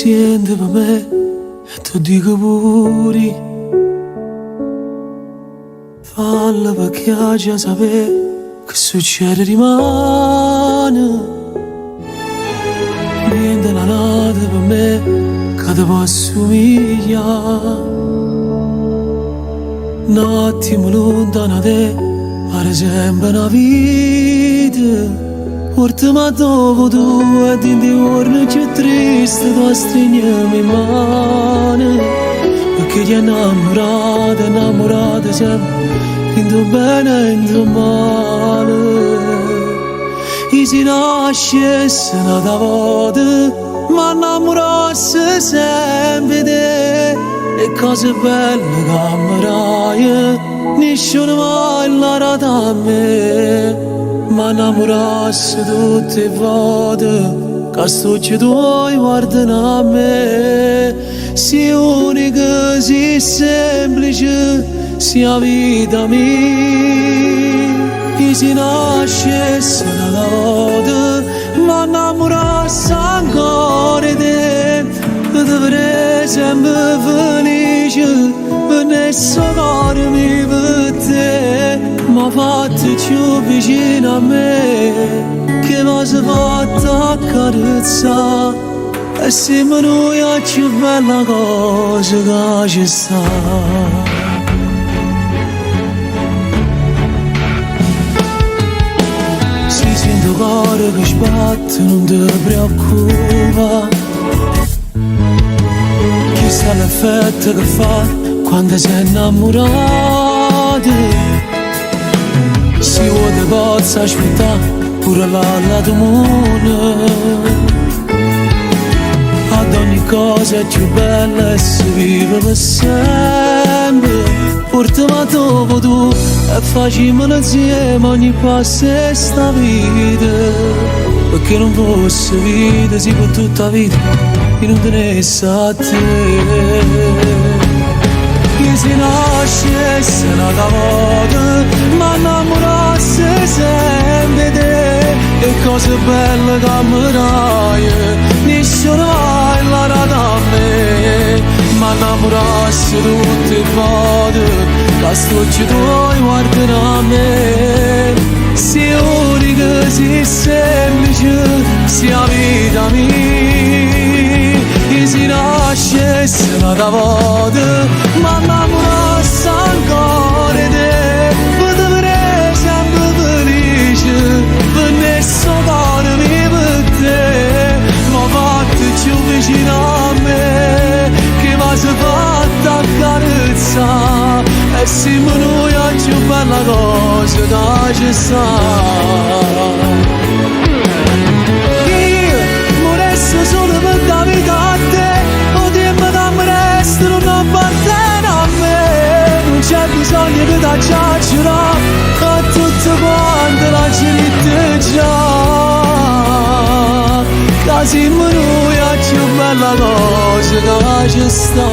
siente per me e tu dico pure falla perché già sapere che succede rimane. Niente la nata per me che ti posso somigliare. Un attimo lontano da te pare sempre una vita. Portami dopo tu e in dei giorni più tristi tu stringiami in mano. Perché ti innamorata sempre, in tuo bene e in tuo male. E si nascesse una volta, ma innamorasse sempre te. E cose belle che mi nessuno mai l'ha data a me. Ma innamorasse tutte le volte, che sto ci tuoi guardano a me. Sei unica, sei semplice, sei la vita mia. E si nascesse una volta, ma innamorasse ancora di te. E dovrei sempre felice, per nessuno cuore mi per te. Ma fatti più vicino a me, che mi sei fatta accarezzare. E siamo noi la più bella cosa che ci sta. Si sente il cuore che sbatte, non ti preoccupa. Chissà l'effetto che fa quando sei innamorato. Si vuole possa aspettare pure la tua mondo. Ad ogni cosa è più bella e si vive per sempre. Portami dopo tu e facciamo insieme ogni passo e sta vita. Perché non fosse vita, si può tutta la vita e non tenesse a te. Che si nascesse una volta, ma innamorasse sempre te. E cose belle che mi dai, nessuno mai l'ha data a me. Ma innamorasse tutte le volte, che sto ci tuoi guardano a me. Sei unica, sei semplice, sei la vita mia. E si nascesse una volta, ma innamorasse ancora di te. Per dovrei sempre felice, per nessuno cuore mi per te. Ma fatti più vicino a me, che mi sei fatta accarezzare. E siamo noi la più bella cosa che ci sta. Solo per la vita a te, o tempo che mi resta non appartiene a me. Non c'è bisogno di t'acciacciare, che tutto quanto la gente già. Che siamo noi la più bella cosa che ci sta.